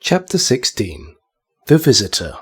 Chapter 16. The Visitor.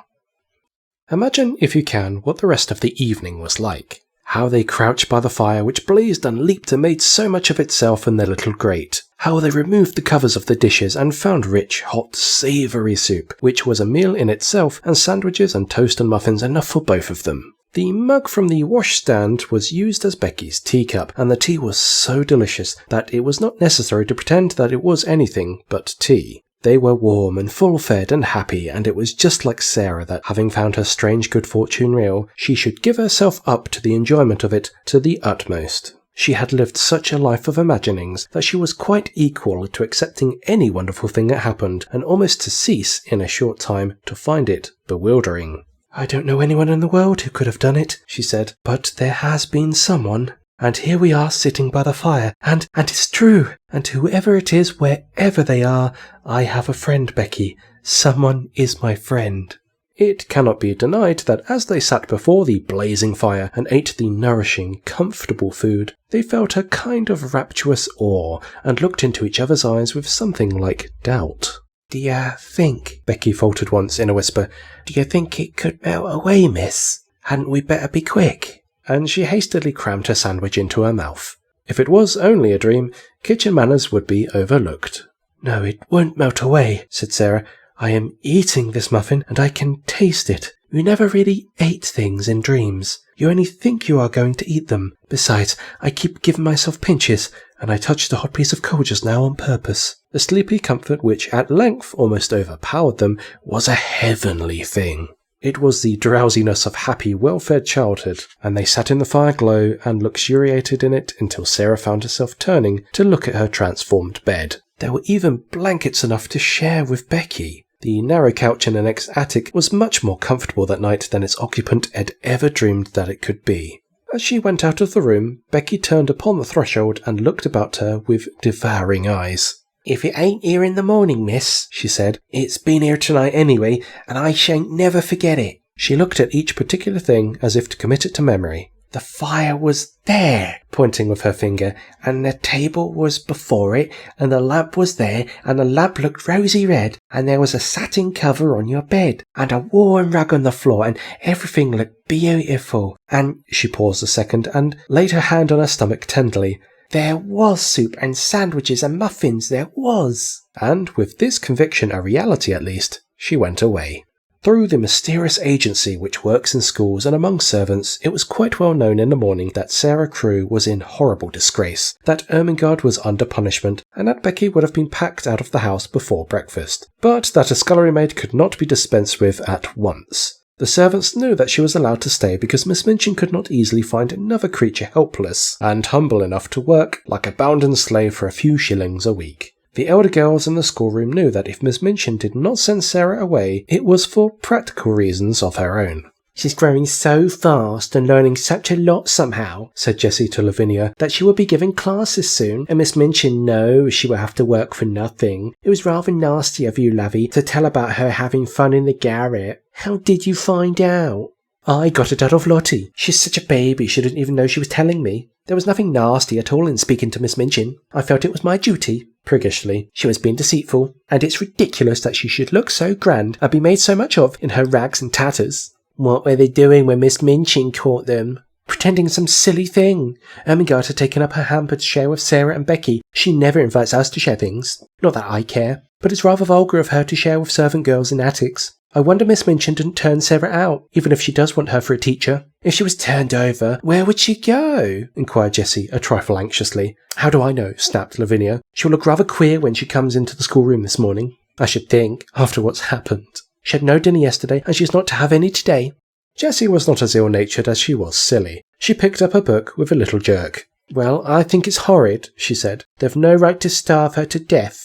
Imagine, if you can, what the rest of the evening was like. How they crouched by the fire which blazed and leaped and made so much of itself in their little grate. How they removed the covers of the dishes and found rich, hot, savoury soup, which was a meal in itself, and sandwiches and toast and muffins enough for both of them. The mug from the washstand was used as Becky's teacup, and the tea was so delicious that it was not necessary to pretend that it was anything but tea. They were warm and full-fed and happy, and it was just like Sarah that, having found her strange good fortune real, she should give herself up to the enjoyment of it to the utmost. She had lived such a life of imaginings that she was quite equal to accepting any wonderful thing that happened, and almost to cease, in a short time, to find it bewildering. "I don't know anyone in the world who could have done it," she said, "but there has been someone. And here we are sitting by the fire, and it's true, and whoever it is, wherever they are, I have a friend, Becky. Someone is my friend." It cannot be denied that as they sat before the blazing fire and ate the nourishing, comfortable food, they felt a kind of rapturous awe, and looked into each other's eyes with something like doubt. "D'ye think," Becky faltered once in a whisper, "d'ye think it could melt away, miss? Hadn't we better be quick?" And she hastily crammed her sandwich into her mouth. If it was only a dream, kitchen manners would be overlooked. "No, it won't melt away," said Sarah. "I am eating this muffin, and I can taste it. You never really ate things in dreams. You only think you are going to eat them. Besides, I keep giving myself pinches, and I touched a hot piece of coal just now on purpose." The sleepy comfort which at length almost overpowered them was a heavenly thing. It was the drowsiness of happy, well-fed childhood, and they sat in the fire glow and luxuriated in it until Sarah found herself turning to look at her transformed bed. There were even blankets enough to share with Becky. The narrow couch in the next attic was much more comfortable that night than its occupant had ever dreamed that it could be. As she went out of the room, Becky turned upon the threshold and looked about her with devouring eyes. "If it ain't here in the morning, miss," she said, "it's been here tonight anyway, and I shan't never forget it." She looked at each particular thing as if to commit it to memory. "The fire was there," pointing with her finger, "and the table was before it, and the lamp was there, and the lamp looked rosy red, and there was a satin cover on your bed, and a warm rug on the floor, and everything looked beautiful. And," she paused a second, and laid her hand on her stomach tenderly, "there was soup and sandwiches and muffins, there was." And with this conviction a reality at least, she went away. Through the mysterious agency which works in schools and among servants, it was quite well known in the morning that Sarah Crewe was in horrible disgrace, that Ermengarde was under punishment, and that Becky would have been packed out of the house before breakfast, but that a scullery maid could not be dispensed with at once. The servants knew that she was allowed to stay because Miss Minchin could not easily find another creature helpless and humble enough to work like a bounden slave for a few shillings a week. The elder girls in the schoolroom knew that if Miss Minchin did not send Sarah away, it was for practical reasons of her own. "She's growing so fast and learning such a lot somehow," said Jessie to Lavinia, "that she will be giving classes soon, and Miss Minchin knows she will have to work for nothing. It was rather nasty of you, Lovey, to tell about her having fun in the garret. How did you find out?" "I got it out of Lottie. She's such a baby she didn't even know she was telling me. There was nothing nasty at all in speaking to Miss Minchin. I felt it was my duty." Priggishly, "She was being deceitful, and it's ridiculous that she should look so grand and be made so much of in her rags and tatters." "What were they doing when Miss Minchin caught them?" "Pretending some silly thing. Ermengarde had taken up her hamper to share with Sarah and Becky. She never invites us to share things. Not that I care, but it's rather vulgar of her to share with servant girls in attics. I wonder Miss Minchin didn't turn Sarah out, even if she does want her for a teacher." "If she was turned over, where would she go?" inquired Jessie, a trifle anxiously. "How do I know?" snapped Lavinia. "She'll look rather queer when she comes into the schoolroom this morning, I should think, after what's happened. She had no dinner yesterday, and she's not to have any today." Jessie was not as ill-natured as she was silly. She picked up her book with a little jerk. "Well, I think it's horrid," she said. "They've no right to starve her to death."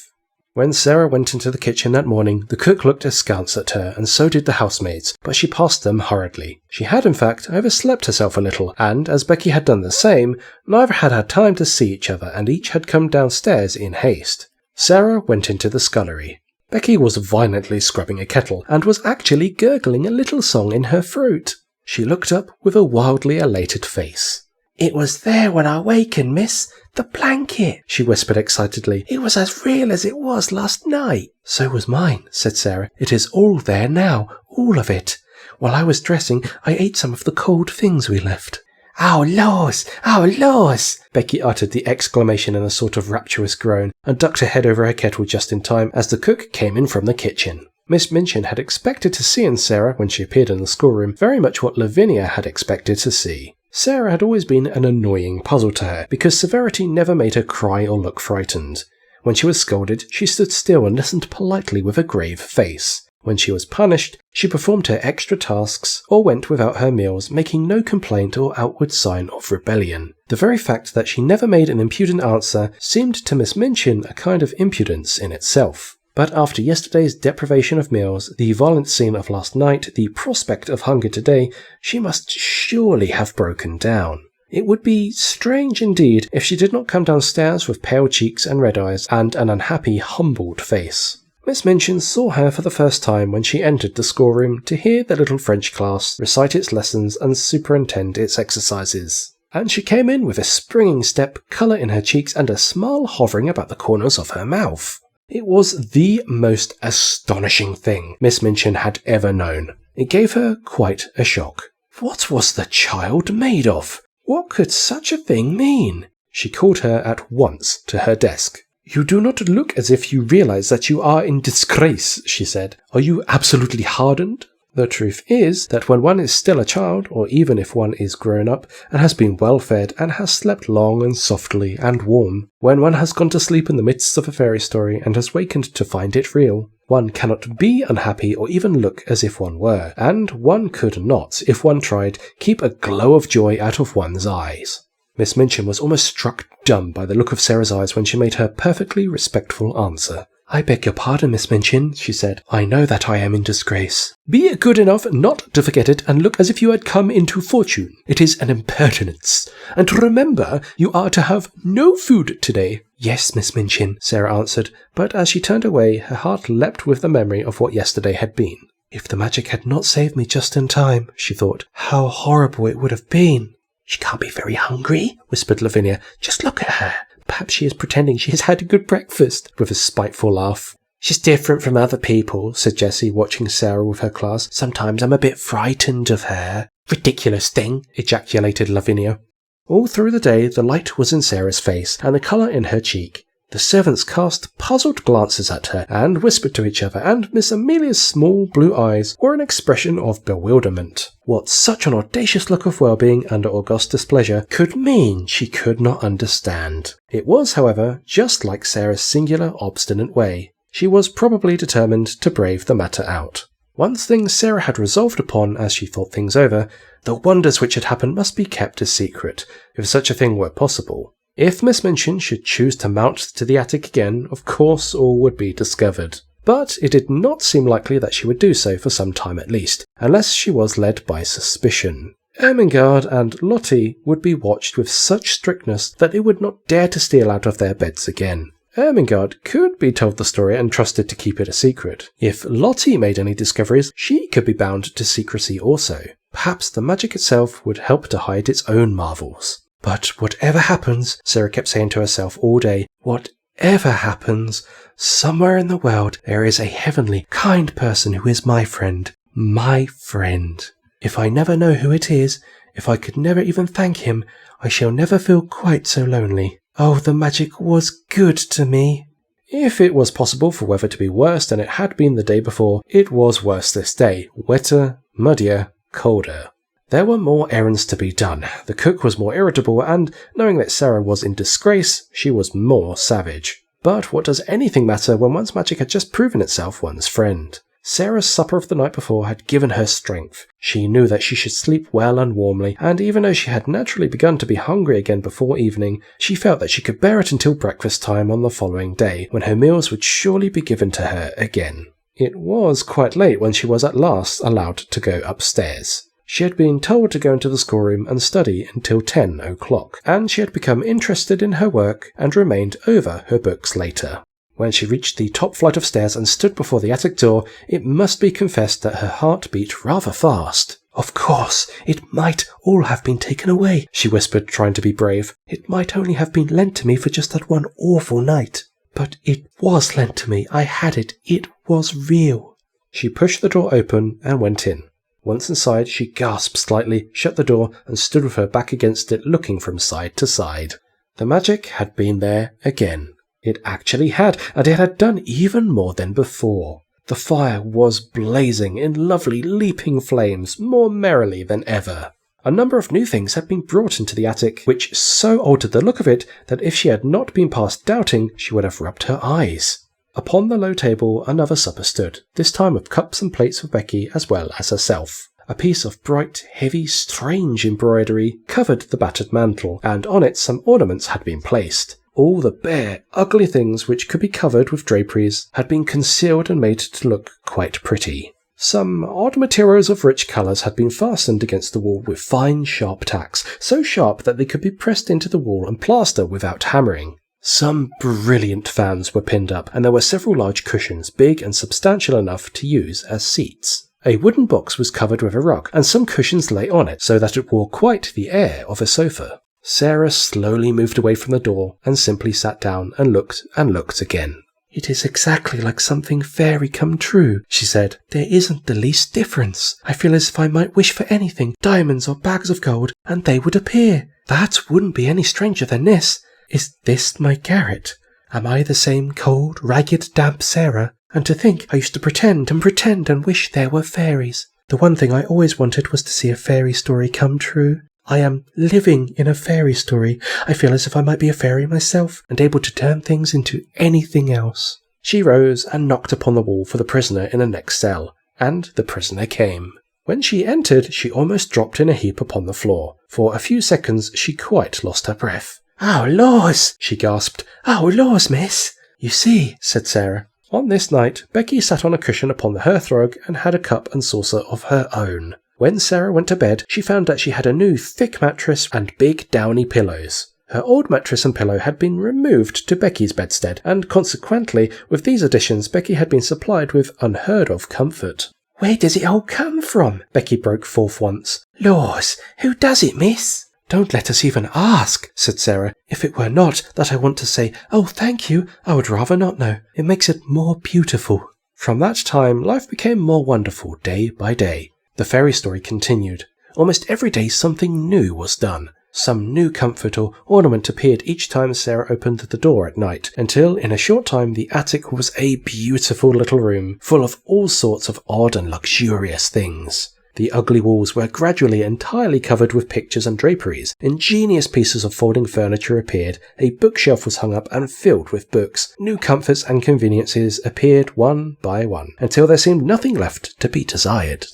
When Sarah went into the kitchen that morning, the cook looked askance at her, and so did the housemaids, but she passed them hurriedly. She had, in fact, overslept herself a little, and, as Becky had done the same, neither had had time to see each other, and each had come downstairs in haste. Sarah went into the scullery. Becky was violently scrubbing a kettle, and was actually gurgling a little song in her throat. She looked up with a wildly elated face. "It was there when I wakened, miss. The blanket, she whispered excitedly. It was as real as it was last night. So was mine, said Sarah. It is all there now, all of it. While I was dressing, I ate some of the cold things we left. "Oh, laws! Oh, laws!" Becky uttered the exclamation in a sort of rapturous groan, and ducked her head over her kettle just in time as the cook came in from the kitchen. Miss Minchin had expected to see in Sarah, when she appeared in the schoolroom, very much what Lavinia had expected to see. Sarah had always been an annoying puzzle to her, because severity never made her cry or look frightened. When she was scolded, she stood still and listened politely with a grave face. When she was punished, she performed her extra tasks or went without her meals, making no complaint or outward sign of rebellion. The very fact that she never made an impudent answer seemed to Miss Minchin a kind of impudence in itself. But after yesterday's deprivation of meals, the violent scene of last night, the prospect of hunger today, she must surely have broken down. It would be strange indeed if she did not come downstairs with pale cheeks and red eyes and an unhappy, humbled face. Miss Minchin saw her for the first time when she entered the schoolroom to hear the little French class recite its lessons and superintend its exercises. And she came in with a springing step, colour in her cheeks, and a smile hovering about the corners of her mouth. It was the most astonishing thing Miss Minchin had ever known. It gave her quite a shock. What was the child made of? What could such a thing mean? She called her at once to her desk. "You do not look as if you realize that you are in disgrace," she said. "Are you absolutely hardened?" The truth is that when one is still a child, or even if one is grown up and has been well fed and has slept long and softly and warm, when one has gone to sleep in the midst of a fairy story and has wakened to find it real, one cannot be unhappy or even look as if one were, and one could not, if one tried, keep a glow of joy out of one's eyes. Miss Minchin was almost struck dumb by the look of Sarah's eyes when she made her perfectly respectful answer. "I beg your pardon, Miss Minchin," she said. "I know that I am in disgrace." "Be good enough not to forget it and look as if you had come into fortune. It is an impertinence. And remember, you are to have no food today." "Yes, Miss Minchin," Sarah answered, but as she turned away, her heart leapt with the memory of what yesterday had been. "If the magic had not saved me just in time," she thought, "how horrible it would have been." "She can't be very hungry," whispered Lavinia. "Just look at her. Perhaps she is pretending she has had a good breakfast," with a spiteful laugh. "She's different from other people," said Jessie, watching Sarah with her class. "Sometimes I'm a bit frightened of her." "Ridiculous thing," ejaculated Lavinia. All through the day the light was in Sarah's face, and the colour in her cheek. The servants cast puzzled glances at her, and whispered to each other, and Miss Amelia's small blue eyes wore an expression of bewilderment. What such an audacious look of well-being under august displeasure could mean she could not understand. It was, however, just like Sarah's singular, obstinate way. She was probably determined to brave the matter out. One thing Sarah had resolved upon as she thought things over: the wonders which had happened must be kept a secret, if such a thing were possible. If Miss Minchin should choose to mount to the attic again, of course all would be discovered. But it did not seem likely that she would do so for some time at least, unless she was led by suspicion. Ermengarde and Lottie would be watched with such strictness that they would not dare to steal out of their beds again. Ermengarde could be told the story and trusted to keep it a secret. If Lottie made any discoveries, she could be bound to secrecy also. Perhaps the magic itself would help to hide its own marvels. But whatever happens, Sarah kept saying to herself all day, whatever happens, somewhere in the world there is a heavenly, kind person who is my friend. My friend. If I never know who it is, if I could never even thank him, I shall never feel quite so lonely. Oh, the magic was good to me. If it was possible for weather to be worse than it had been the day before, it was worse this day. Wetter, muddier, colder. There were more errands to be done. The cook was more irritable, and knowing that Sarah was in disgrace, she was more savage. But what does anything matter when one's magic had just proven itself one's friend? Sarah's supper of the night before had given her strength. She knew that she should sleep well and warmly, and even though she had naturally begun to be hungry again before evening, she felt that she could bear it until breakfast time on the following day, when her meals would surely be given to her again. It was quite late when she was at last allowed to go upstairs. She had been told to go into the schoolroom and study until 10 o'clock, and she had become interested in her work and remained over her books later. When she reached the top flight of stairs and stood before the attic door, it must be confessed that her heart beat rather fast. "Of course, it might all have been taken away," she whispered, trying to be brave. "It might only have been lent to me for just that one awful night. But it was lent to me. I had it. It was real." She pushed the door open and went in. Once inside, she gasped slightly, shut the door, and stood with her back against it, looking from side to side. The magic had been there again. It actually had, and it had done even more than before. The fire was blazing in lovely leaping flames, more merrily than ever. A number of new things had been brought into the attic, which so altered the look of it that if she had not been past doubting, she would have rubbed her eyes. Upon the low table another supper stood, this time of cups and plates for Becky as well as herself. A piece of bright, heavy, strange embroidery covered the battered mantel, and on it some ornaments had been placed. All the bare, ugly things which could be covered with draperies had been concealed and made to look quite pretty. Some odd materials of rich colours had been fastened against the wall with fine, sharp tacks, so sharp that they could be pressed into the wall and plaster without hammering. Some brilliant fans were pinned up, and there were several large cushions, big and substantial enough to use as seats. A wooden box was covered with a rug, and some cushions lay on it, so that it wore quite the air of a sofa. Sarah slowly moved away from the door and simply sat down and looked again. "It is exactly like something fairy come true," she said. "There isn't the least difference. I feel as if I might wish for anything, diamonds or bags of gold, and they would appear. That wouldn't be any stranger than this. Is this my garret? Am I the same cold, ragged, damp Sarah? And to think I used to pretend and wish there were fairies. The one thing I always wanted was to see a fairy story come true. I am living in a fairy story. I feel as if I might be a fairy myself, and able to turn things into anything else." She rose and knocked upon the wall for the prisoner in the next cell, and the prisoner came. When she entered, she almost dropped in a heap upon the floor. For a few seconds she quite lost her breath. "Oh, laws!" she gasped. "Oh, laws, miss!" "You see," said Sarah. On this night, Becky sat on a cushion upon the hearthrug and had a cup and saucer of her own. When Sarah went to bed, she found that she had a new thick mattress and big downy pillows. Her old mattress and pillow had been removed to Becky's bedstead, and consequently, with these additions, Becky had been supplied with unheard-of comfort. "Where does it all come from?" Becky broke forth once. "Laws, who does it, miss?" "Don't let us even ask," said Sarah. "If it were not that I want to say, 'Oh, thank you,' I would rather not know. It makes it more beautiful." From that time, life became more wonderful day by day. The fairy story continued. Almost every day something new was done. Some new comfort or ornament appeared each time Sarah opened the door at night, until in a short time the attic was a beautiful little room, full of all sorts of odd and luxurious things. The ugly walls were gradually entirely covered with pictures and draperies. Ingenious pieces of folding furniture appeared, a bookshelf was hung up and filled with books. New comforts and conveniences appeared one by one, until there seemed nothing left to be desired.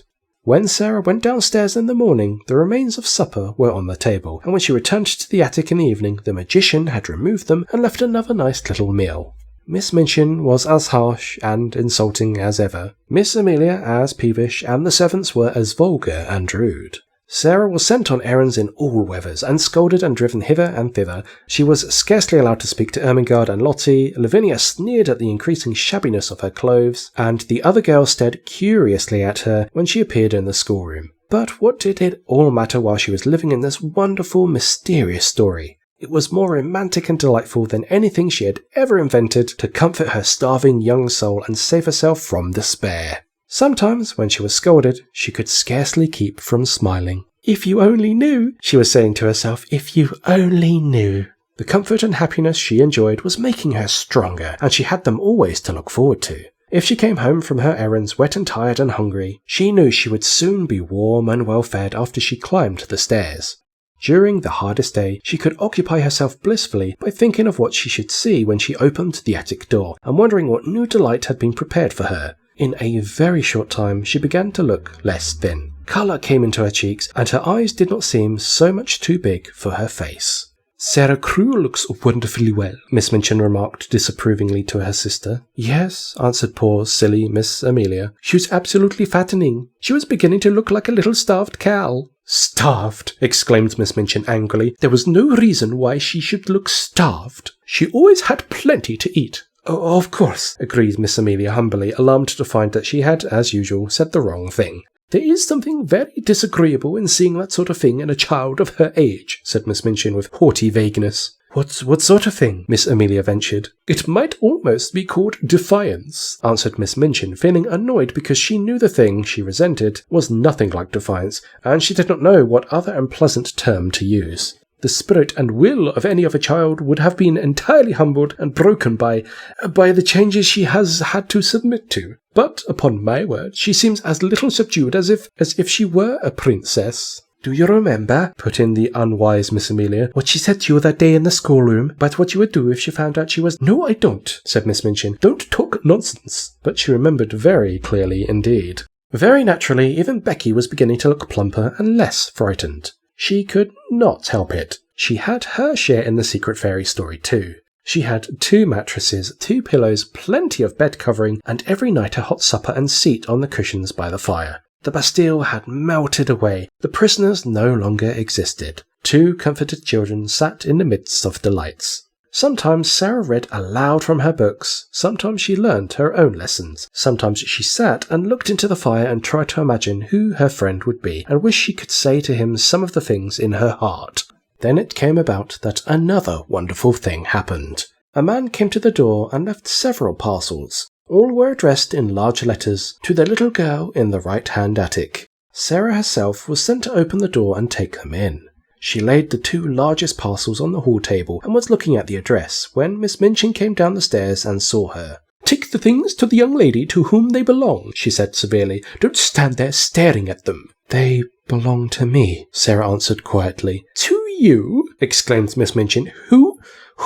When Sarah went downstairs in the morning, the remains of supper were on the table, and when she returned to the attic in the evening, the magician had removed them and left another nice little meal. Miss Minchin was as harsh and insulting as ever, Miss Amelia as peevish, and the servants were as vulgar and rude. Sarah was sent on errands in all weathers, and scolded and driven hither and thither. She was scarcely allowed to speak to Ermengarde and Lottie. Lavinia sneered at the increasing shabbiness of her clothes, and the other girls stared curiously at her when she appeared in the schoolroom. But what did it all matter while she was living in this wonderful, mysterious story? It was more romantic and delightful than anything she had ever invented to comfort her starving young soul and save herself from despair. Sometimes, when she was scolded, she could scarcely keep from smiling. "If you only knew," she was saying to herself, "if you only knew." The comfort and happiness she enjoyed was making her stronger, and she had them always to look forward to. If she came home from her errands wet and tired and hungry, she knew she would soon be warm and well fed after she climbed the stairs. During the hardest day, she could occupy herself blissfully by thinking of what she should see when she opened the attic door, and wondering what new delight had been prepared for her. In a very short time, she began to look less thin. Colour came into her cheeks, and her eyes did not seem so much too big for her face. "Sarah Crewe looks wonderfully well," Miss Minchin remarked disapprovingly to her sister. "Yes," answered poor, silly Miss Amelia. "She was absolutely fattening. She was beginning to look like a little starved cow." "Starved!" exclaimed Miss Minchin angrily. "There was no reason why she should look starved. She always had plenty to eat." "Oh, of course," agreed Miss Amelia humbly, alarmed to find that she had, as usual, said the wrong thing. "There is something very disagreeable in seeing that sort of thing in a child of her age," said Miss Minchin with haughty vagueness. What sort of thing?" Miss Amelia ventured. "It might almost be called defiance," answered Miss Minchin, feeling annoyed because she knew the thing she resented was nothing like defiance, and she did not know what other unpleasant term to use. "The spirit and will of any other child would have been entirely humbled and broken by the changes she has had to submit to. But, upon my word, she seems as little subdued as if she were a princess." "Do you remember," put in the unwise Miss Amelia, "what she said to you that day in the schoolroom about what you would do if she found out she was—" "No, I don't," said Miss Minchin. "Don't talk nonsense." But she remembered very clearly indeed. Very naturally, even Becky was beginning to look plumper and less frightened. She could not help it. She had her share in the secret fairy story too. She had 2 mattresses, 2 pillows, plenty of bed covering, and every night a hot supper and seat on the cushions by the fire. The Bastille had melted away. The prisoners no longer existed. 2 comforted children sat in the midst of delights. Sometimes Sarah read aloud from her books. Sometimes she learned her own lessons. Sometimes she sat and looked into the fire and tried to imagine who her friend would be, and wished she could say to him some of the things in her heart. Then it came about that another wonderful thing happened. A man came to the door and left several parcels. All were addressed in large letters to the little girl in the right-hand attic. Sarah herself was sent to open the door and take them in. She laid the 2 largest parcels on the hall table and was looking at the address when Miss Minchin came down the stairs and saw her. "Take the things to the young lady to whom they belong," she said severely. "Don't stand there staring at them." "They belong to me," Sarah answered quietly. "To you?" exclaimed Miss Minchin.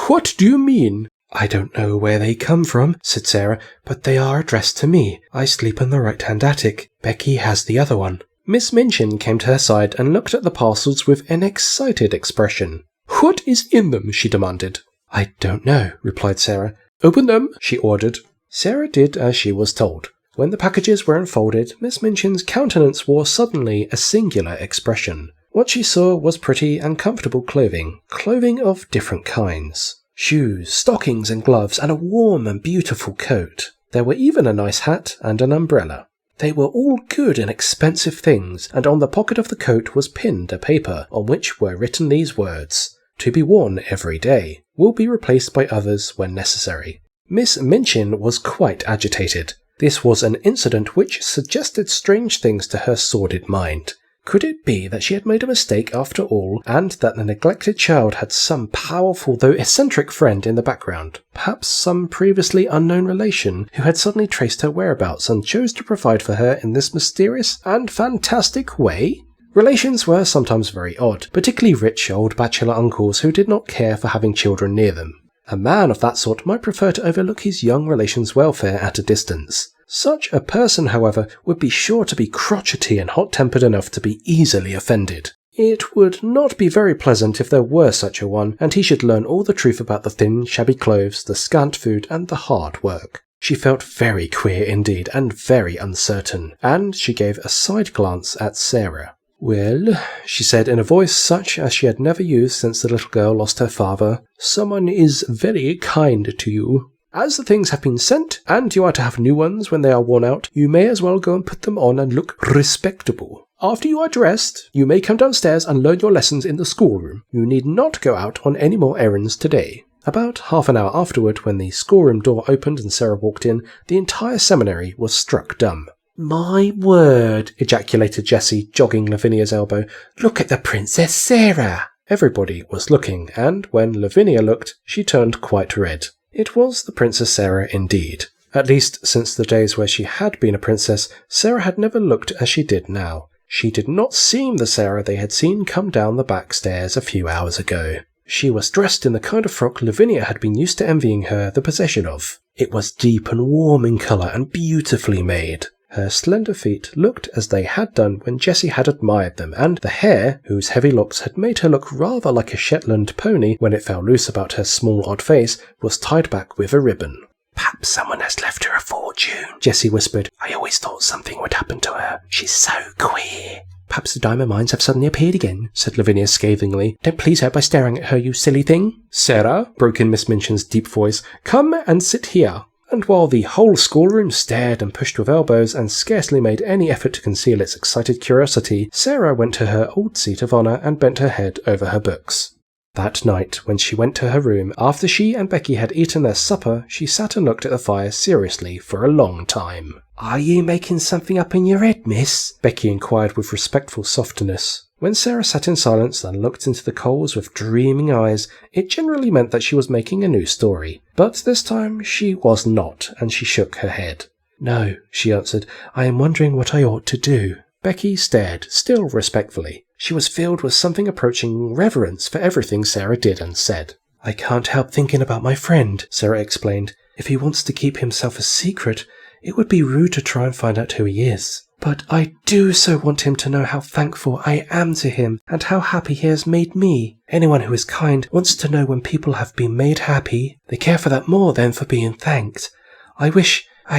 What do you mean?" "I don't know where they come from," said Sarah, "but they are addressed to me. I sleep in the right-hand attic. Becky has the other one." Miss Minchin came to her side and looked at the parcels with an excited expression. "What is in them?" she demanded. "I don't know," replied Sarah. "Open them," she ordered. Sarah did as she was told. When the packages were unfolded, Miss Minchin's countenance wore suddenly a singular expression. What she saw was pretty and comfortable clothing of different kinds. Shoes, stockings and gloves, and a warm and beautiful coat. There were even a nice hat and an umbrella. They were all good and expensive things, and on the pocket of the coat was pinned a paper on which were written these words: "To be worn every day, will be replaced by others when necessary." Miss Minchin was quite agitated. This was an incident which suggested strange things to her sordid mind. Could it be that she had made a mistake after all, and that the neglected child had some powerful though eccentric friend in the background, perhaps some previously unknown relation who had suddenly traced her whereabouts and chose to provide for her in this mysterious and fantastic way? Relations were sometimes very odd, particularly rich old bachelor uncles who did not care for having children near them. A man of that sort might prefer to overlook his young relation's welfare at a distance. Such a person, however, would be sure to be crotchety and hot-tempered enough to be easily offended. It would not be very pleasant if there were such a one, and he should learn all the truth about the thin, shabby clothes, the scant food, and the hard work. She felt very queer indeed, and very uncertain, and she gave a side glance at Sarah. "Well," she said in a voice such as she had never used since the little girl lost her father, "someone is very kind to you. As the things have been sent, and you are to have new ones when they are worn out, you may as well go and put them on and look respectable. After you are dressed, you may come downstairs and learn your lessons in the schoolroom. You need not go out on any more errands today." About half an hour afterward, when the schoolroom door opened and Sarah walked in, the entire seminary was struck dumb. "My word," ejaculated Jessie, jogging Lavinia's elbow. "Look at the Princess Sarah!" Everybody was looking, and when Lavinia looked, she turned quite red. It was the Princess Sarah indeed. At least, since the days where she had been a princess, Sarah had never looked as she did now. She did not seem the Sarah they had seen come down the back stairs a few hours ago. She was dressed in the kind of frock Lavinia had been used to envying her the possession of. It was deep and warm in colour and beautifully made. Her slender feet looked as they had done when Jessie had admired them, and the hair, whose heavy locks had made her look rather like a Shetland pony when it fell loose about her small odd face, was tied back with a ribbon. "Perhaps someone has left her a fortune," Jessie whispered. "I always thought something would happen to her. She's so queer." "Perhaps the diamond mines have suddenly appeared again," said Lavinia scathingly. "Don't please her by staring at her, you silly thing." "Sarah," broke in Miss Minchin's deep voice, "come and sit here." and while the whole schoolroom stared and pushed with elbows and scarcely made any effort to conceal its excited curiosity, Sarah went to her old seat of honour and bent her head over her books. That night, when she went to her room, after she and Becky had eaten their supper, she sat and looked at the fire seriously for a long time. "Are you making something up in your head, miss?" Becky inquired with respectful softness. When Sarah sat in silence and looked into the coals with dreaming eyes, it generally meant that she was making a new story. But this time she was not, and she shook her head. "No," she answered, "I am wondering what I ought to do." Becky stared, still respectfully. She was filled with something approaching reverence for everything Sarah did and said. "I can't help thinking about my friend," Sarah explained. "If he wants to keep himself a secret, it would be rude to try and find out who he is. But I do so want him to know how thankful I am to him and how happy he has made me. Anyone who is kind wants to know when people have been made happy. They care for that more than for being thanked. I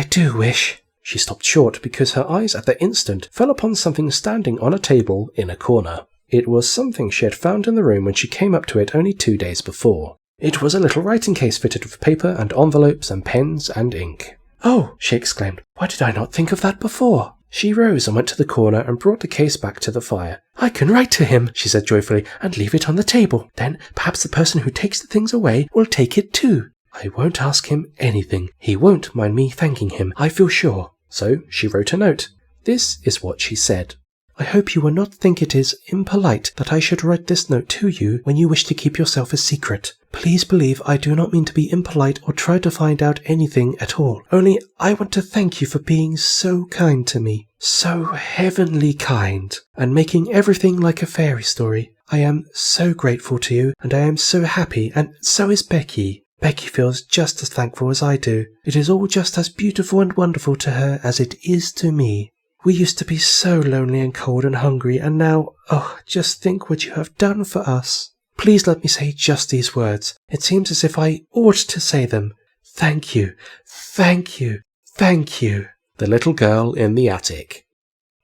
do wish." She stopped short because her eyes at the instant fell upon something standing on a table in a corner. It was something she had found in the room when she came up to it only 2 days before. It was a little writing case fitted with paper and envelopes and pens and ink. "Oh," she exclaimed, "why did I not think of that before?" She rose and went to the corner and brought the case back to the fire. "I can write to him," she said joyfully, "and leave it on the table. Then perhaps the person who takes the things away will take it too. I won't ask him anything. He won't mind me thanking him, I feel sure." So she wrote a note. This is what she said. "I hope you will not think it is impolite that I should write this note to you when you wish to keep yourself a secret. Please believe I do not mean to be impolite or try to find out anything at all. Only I want to thank you for being so kind to me, so heavenly kind, and making everything like a fairy story. I am so grateful to you, and I am so happy, and so is Becky. Becky feels just as thankful as I do. It is all just as beautiful and wonderful to her as it is to me. We used to be so lonely and cold and hungry, and now, oh, just think what you have done for us. Please let me say just these words. It seems as if I ought to say them. Thank you, thank you, thank you." The little girl in the attic.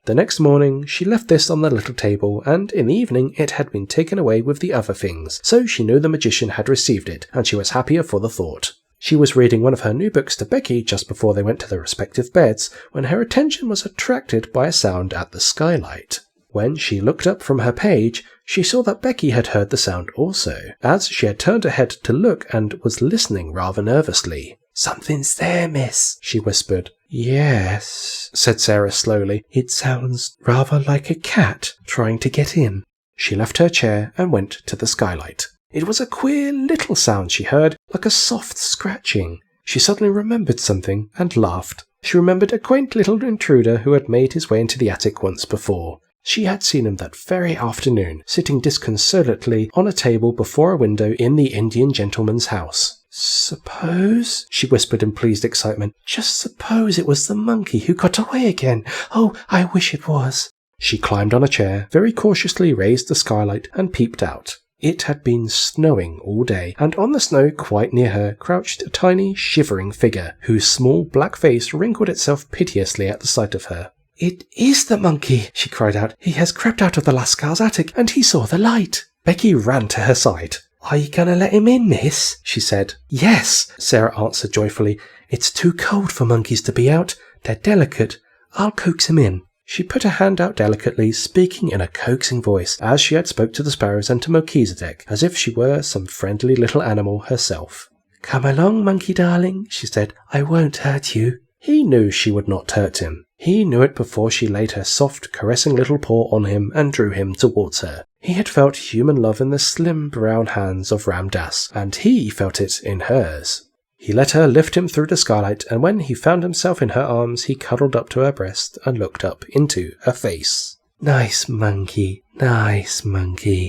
The next morning she left this on the little table, and in the evening it had been taken away with the other things, so she knew the magician had received it, and she was happier for the thought. She was reading one of her new books to Becky just before they went to their respective beds, when her attention was attracted by a sound at the skylight. When she looked up from her page, she saw that Becky had heard the sound also, as she had turned her head to look and was listening rather nervously. "Something's there, miss," she whispered. "Yes," said Sarah slowly. "It sounds rather like a cat trying to get in." She left her chair and went to the skylight. It was a queer little sound she heard, like a soft scratching. She suddenly remembered something and laughed. She remembered a quaint little intruder who had made his way into the attic once before. She had seen him that very afternoon, sitting disconsolately on a table before a window in the Indian gentleman's house. "Suppose," she whispered in pleased excitement, "just suppose it was the monkey who got away again. Oh, I wish it was." She climbed on a chair, very cautiously raised the skylight, and peeped out. It had been snowing all day, and on the snow quite near her crouched a tiny, shivering figure, whose small black face wrinkled itself piteously at the sight of her. "It is the monkey," she cried out. "He has crept out of the Lascar's attic, and he saw the light." Becky ran to her side. "Are you going to let him in, miss?" she said. "Yes," Sarah answered joyfully. "It's too cold for monkeys to be out. They're delicate. I'll coax him in." She put her hand out delicately, speaking in a coaxing voice, as she had spoke to the sparrows and to Melchizedek, as if she were some friendly little animal herself. "Come along, monkey darling," she said. "I won't hurt you." He knew she would not hurt him. He knew it before she laid her soft, caressing little paw on him and drew him towards her. He had felt human love in the slim brown hands of Ram Dass, and he felt it in hers. He let her lift him through the skylight, and when he found himself in her arms, he cuddled up to her breast and looked up into her face. Nice monkey,"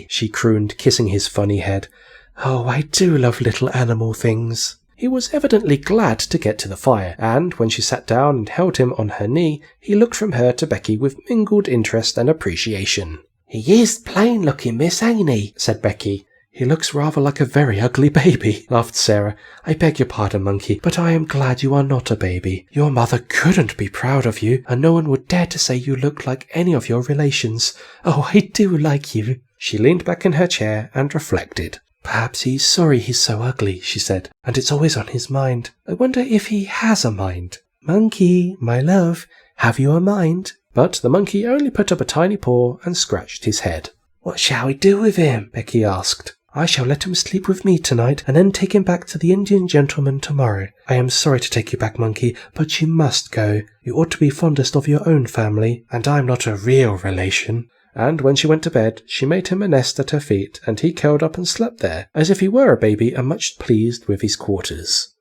she crooned, kissing his funny head. "Oh, I do love little animal things." He was evidently glad to get to the fire, and when she sat down and held him on her knee, he looked from her to Becky with mingled interest and appreciation. "He is plain-looking, miss, ain't he?" said Becky. "He looks rather like a very ugly baby," laughed Sarah. "I beg your pardon, monkey, but I am glad you are not a baby. Your mother couldn't be proud of you, and no one would dare to say you look like any of your relations. Oh, I do like you." She leaned back in her chair and reflected. Perhaps he's sorry he's so ugly, she said, and it's always on his mind. I wonder if he has a mind. Monkey, my love, have you a mind? But the monkey only put up a tiny paw and scratched his head. What shall we do with him? Becky asked. I shall let him sleep with me tonight and then take him back to the Indian gentleman tomorrow. I am sorry to take you back, Monkey, but you must go. You ought to be fondest of your own family, and I'm not a real relation. And when she went to bed, she made him a nest at her feet, and he curled up and slept there, as if he were a baby and much pleased with his quarters.